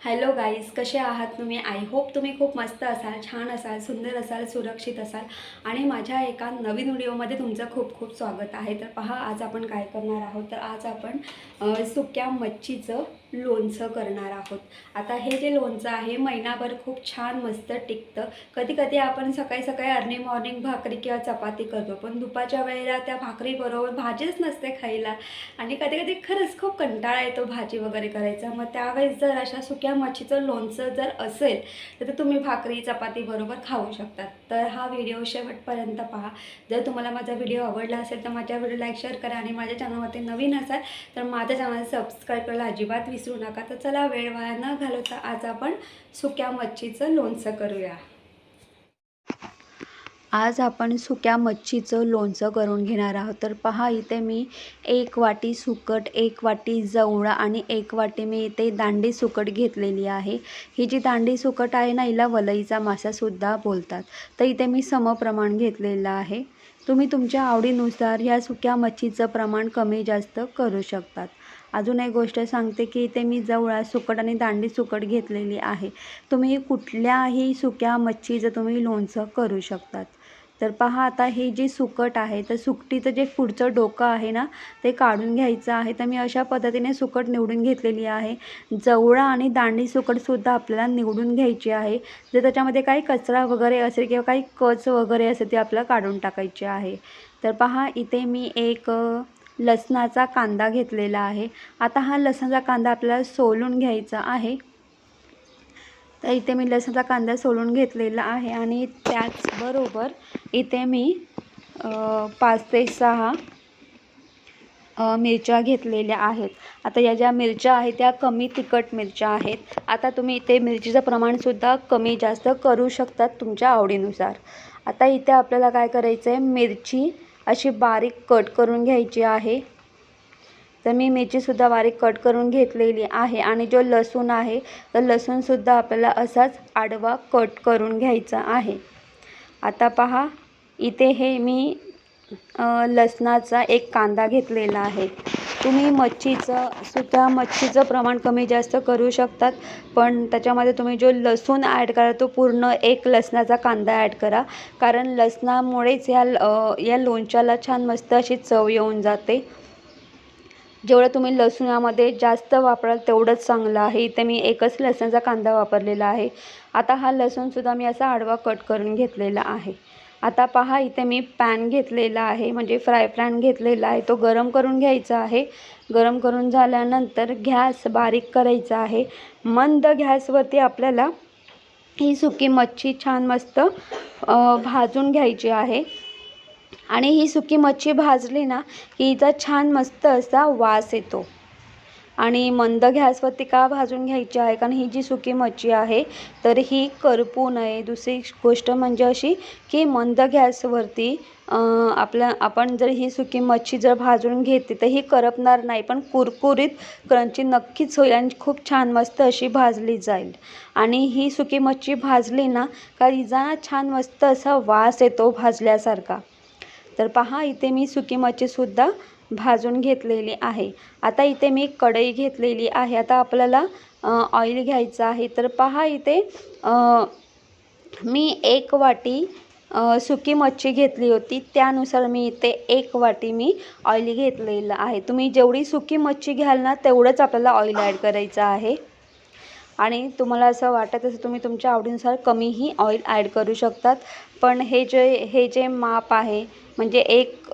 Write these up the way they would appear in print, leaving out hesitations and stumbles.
Hello guys, कसे आहात तुम्ही? आय होप तुम्ही खूप मस्त असाल, छान असाल, सुंदर असाल, सुरक्षित असाल आणि माझ्या एका नवीन व्हिडिओमध्ये तुमचं खूप खूप स्वागत आहे. तर पहा, आज आपण काय करणार आहोत, तर आज आपण सुक्या मच्छीचं लोणचं करणार आहोत. आता हे जे लोणचं आहे महिनाभर खूप छान मस्त टिकतं. कधी कधी आपण सकाळी सकाळी अर्ली मॉर्निंग भाकरी किंवा चपाती करतो, पण दुपारच्या वेळेला त्या भाकरीबरोबर भाजीच नसते खायला आणि कधी कधी खरंच खूप कंटाळा येतो भाजी वगैरे करायचा. मग त्यावेळेस जर अशा सुक्या मच्छीचं लोणचं जर असेल तर तुम्ही भाकरी चपाती बरोबर खाऊ शकतात. तर हा व्हिडिओ शेवटपर्यंत पहा. जर तुम्हाला माझा व्हिडिओ आवडला असेल तर माझ्या व्हिडिओ लाईक शेअर करा आणि माझ्या चॅनलवरती नवीन असाल तर माझ्या चॅनल सबस्क्राईब करायला अजिबात विसरू नका. तर चला, वेळ वाया न घालवता आज आपण सुक्या मच्छीचं लोणचं करूया. आज आपण सुक्या मच्छीचं लोणचं करून घेणार आहोत. तर पहा, इथे मी 1 वाटी सुकट, 1 वाटी जवळा आणि 1 वाटी मी इथे दांडी सुकट घेतलेली आहे. ही जी दांडी सुकट आहे ना, हिला वलईचा मासासुद्धा बोलतात. तर इथे मी समप्रमाण घेतलेलं आहे. तुम्ही तुमच्या आवडीनुसार ह्या सुक्या मच्छीचं प्रमाण कमी जास्त करू शकतात. अजून एक गोष्ट सांगते की इथे मी जवळा, सुकट आणि दांडी सुकट घेतलेली आहे. तुम्ही कुठल्याही सुक्या मच्छीचं तुम्ही लोणचं करू शकतात. तर पहा, आता ही जी सुकट आहे तर सुकटीचं जे पुढचं डोकं आहे ना ते काढून घ्यायचं आहे. तर मी अशा पद्धतीने सुकट निवडून घेतलेली आहे. जवळा आणि दांडी सुकटसुद्धा आपल्याला निवडून घ्यायची आहे. जर त्याच्यामध्ये काही कचरा वगैरे असेल किंवा काही कच वगैरे असेल ते आपल्याला काढून टाकायचे आहे. तर पहा, इथे मी एक लसणाचा कांदा घेतलेला आहे. आता हा लसणाचा कांदा आपल्याला सोलून घ्यायचा आहे. तर इथे मी लसणाचा कांदा सोलून घेतलेला आहे आणि त्याचबरोबर इथे मी 5 ते 6 मिरच्या घेतलेल्या आहेत. आता या ज्या मिरच्या आहेत त्या कमी तिखट मिरच्या आहेत. आता तुम्ही इथे मिरचीचं प्रमाणसुद्धा कमी जास्त करू शकतात तुमच्या आवडीनुसार. आता इथे आपल्याला काय करायचं आहे, मिरची अशी बारीक कट करून घ्यायची आहे. तर मी मिरचीसुद्धा बारीक कट करून घेतलेली आहे आणि जो लसूण आहे तर लसूणसुद्धा आपल्याला असाच आडवा कट करून घ्यायचा आहे. आता पहा, इथे हे मी लसणाचा एक कांदा घेतलेला आहे. तुम्ही सुद्धा मच्छीचं प्रमाण कमी जास्त करू शकतात, पण त्याच्यामध्ये तुम्ही जो लसूण ॲड करा तो पूर्ण एक लसणाचा कांदा ॲड करा, कारण लसणामुळेच या लोणच्याला छान मस्त अशी चव येऊन जाते. जेवढं तुम्ही लसूण यामध्ये जास्त वापराल तेवढंच चांगलं आहे. इथे मी एकच लसणाचा कांदा वापरलेला आहे. आता हा लसूणसुद्धा मी असा आडवा कट करून घेतलेला आहे. आता पहा, इथे मी पॅन घेतलेला आहे, म्हणजे फ्राय पॅन घेतलेला आहे. तो गरम करून घ्यायचा आहे. गरम करून झाल्यानंतर गॅस बारीक करायचा आहे. मंद गॅसवरती आपल्याला ही सुकी मच्छी छान मस्त भाजून घ्यायची आहे. आणि ही सुकी मच्छी भाजली ना की हिचा छान मस्त असा वास येतो. आणि मंद गॅसवरती का भाजून घ्यायची आहे, कारण ही जी सुकी मच्छी आहे तर ही करपू नये. दुसरी गोष्ट म्हणजे अशी की मंद गॅसवरती आपण जर ही सुकी मच्छी जर भाजून घेतली तर ही करपणार नाही, पण कुरकुरीत क्रंची नक्कीच होईल आणि खूप छान मस्त अशी भाजली जाईल. आणि ही सुकी मच्छी भाजली ना का हिचा छान मस्त असा वास येतो भाजल्यासारखा. तर पहा, इथे मी सुकी मच्छीसुद्धा भाजून घेतलेली आहे. आता इथे मी कढई घेतलेली आहे. आता आपल्याला ऑइल घ्यायचं आहे. तर पहा, इथे मी 1 वाटी सुकी मच्छी घेतली होती, त्यानुसार मी इथे 1 वाटी मी ऑइल घेतलेलं आहे. तुम्ही जेवढी सुकी मच्छी घ्याल ना तेवढंच आपल्याला ऑइल ॲड करायचं आहे. आणि तुम्हाला असं वाटत असेल तुम्ही तुमच्या आवडीनुसार कमीही ऑइल ॲड करू शकतात. पण हे जे माप आहे, म्हणजे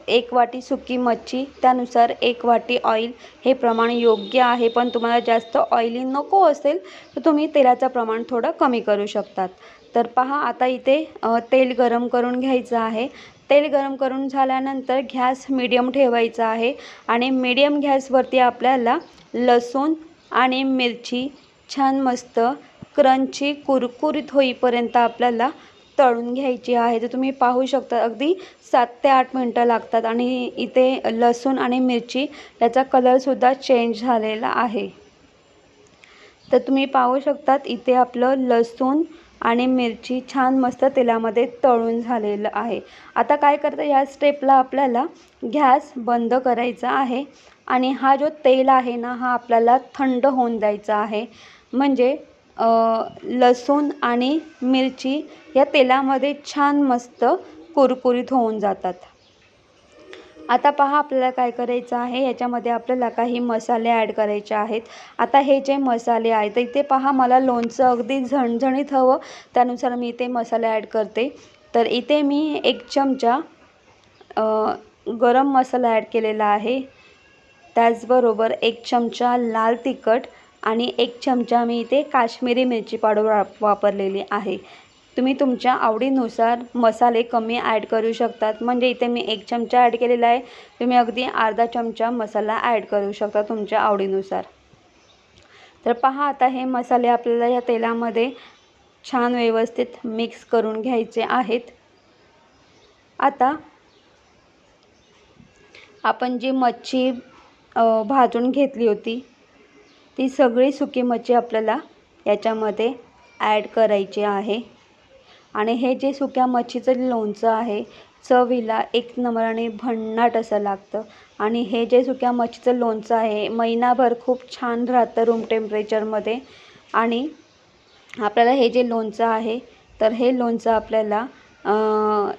एक वाटी सुकी मच्छी त्यानुसार 1 वाटी ऑइल हे प्रमाण योग्य आहे. पण तुम्हाला जास्त ऑइली नको असेल तर तुम्ही तेलाचं प्रमाण थोडं कमी करू शकतात. तर पहा, आता इथे तेल गरम करून घ्यायचं आहे. तेल गरम करून झाल्यानंतर गॅस मीडियम ठेवायचा आहे आणि मीडियम गॅसवरती आपल्याला लसूण आणि मिरची छान मस्त क्रंची कुरकुरीत होईपर्यंत आपल्याला तळून घ्यायची आहे. तर तुम्ही पाहू शकता अगदी 7 ते 8 मिनटं लागतात आणि इथे लसूण आणि मिरची याचा कलरसुद्धा चेंज झालेला आहे. तर तुम्ही पाहू शकतात इथे आपलं लसूण आणि मिरची छान मस्त तेलामध्ये तळून झालेलं आहे. आता काय करतं, या स्टेपला आपल्याला गॅस बंद करायचा आहे आणि हा जो तेल आहे ना हा आपल्याला थंड होऊन द्यायचा आहे. म्हणजे लसूण आणि मिरची या तेलामध्ये छान मस्त कुरकुरीत होऊन जातात. आता पहा आपल्याला काय करायचं आहे, याच्यामध्ये आपल्याला काही मसाले ॲड करायचे आहेत. आता हे जे मसाले आहेत तर इथे पहा मला लोणचं अगदी झणझणीत हवं, त्यानुसार मी इथे मसाले ॲड करते. तर इथे मी 1 चमचा गरम मसाला ॲड केलेला आहे. त्याचबरोबर 1 चमचा लाल तिखट आणि 1 चमचा मी इथे काश्मीरी मिरची पावडर वापरलेली आहे. तुम्ही तुमच्या आवडीनुसार मसाले कमी ॲड करू शकतात. म्हणजे इथे मी 1 चमचा ॲड केलेला आहे, तुम्ही अगदी अर्धा चमचा मसाला ॲड करू शकता तुमच्या आवडीनुसार. तर पहा आता हे मसाले आपल्याला या तेलामध्ये छान व्यवस्थित मिक्स करून घ्यायचे आहेत. आता आपण जी मच्छी भाजून घेतली होती ती सगळी सुकी मच्छी आपल्याला याच्यामध्ये ॲड करायची आहे. आणि हे जे सुक्या मच्छीचं लोणचं आहे चवीला एक नंबराने भन्नाट असं लागतं. आणि हे जे सुक्या मच्छीचं लोणचं आहे महिनाभर खूप छान राहतं रूम टेम्परेचरमध्ये. आणि आपल्याला हे जे लोणचं आहे तर हे लोणचं आपल्याला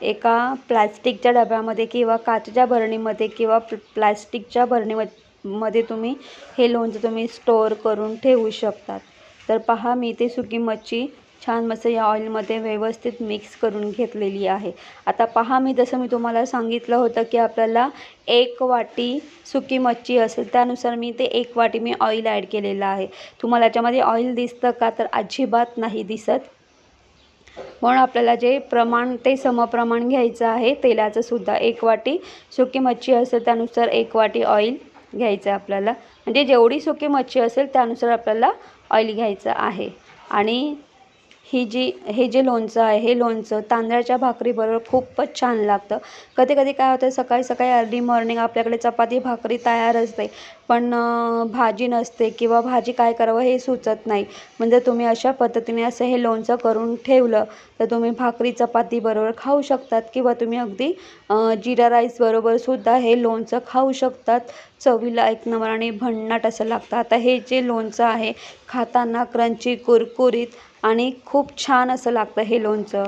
एका प्लॅस्टिकच्या डब्यामध्ये किंवा काचेच्या बरणीमध्ये किंवा प्लॅस्टिकच्या बरणीमध्ये तुम्ही हे लोणचं तुम्ही स्टोअर करून ठेवू शकतात. तर पहा मी इथे सुकी मच्छी छान मस्त या ऑइलमध्ये व्यवस्थित मिक्स करून घेतलेली आहे. आता पहा मी जसं मी तुम्हाला सांगितलं होतं की आपल्याला 1 वाटी सुकी मच्छी असेल त्यानुसार मी इथे 1 वाटी मी ऑइल ॲड केलेलं आहे. तुम्हाला याच्यामध्ये ऑइल दिसतं का, तर अजिबात नाही दिसत. म्हणून आपल्याला जे प्रमाण ते समप्रमाण घ्यायचं आहे तेलाचं सुद्धा. 1 वाटी सुकी मच्छी असेल त्यानुसार 1 वाटी ऑइल घ्यायचं आहे आपल्याला. म्हणजे जेवढी सुकी मच्छी असेल त्यानुसार आपल्याला ऑइल घ्यायचं आहे. आणि हे जे लोणचं आहे हे लोणचं तांदळाच्या भाकरीबरोबर खूपच छान लागतं. कधी कधी काय होतं सकाळी सकाळी अर्ली मॉर्निंग आपल्याकडे चपाती भाकरी तयार असते पण भाजी नसते किंवा भाजी काय करावं हे सुचत नाही. म्हणजे तुम्ही अशा पद्धतीने असं हे लोणचं करून ठेवलं तर तुम्ही भाकरी चपाती बरोबर खाऊ शकतात किंवा तुम्ही अगदी जिरा राईस बरोबर सुद्धा हे लोणचं खाऊ शकतात. चवीला एक नंबराने भन्नाट असं लागतं. आता हे जे लोणचं आहे खाताना क्रंची कुरकुरीत आणि खूप छान असं लागतं हे लोणचं.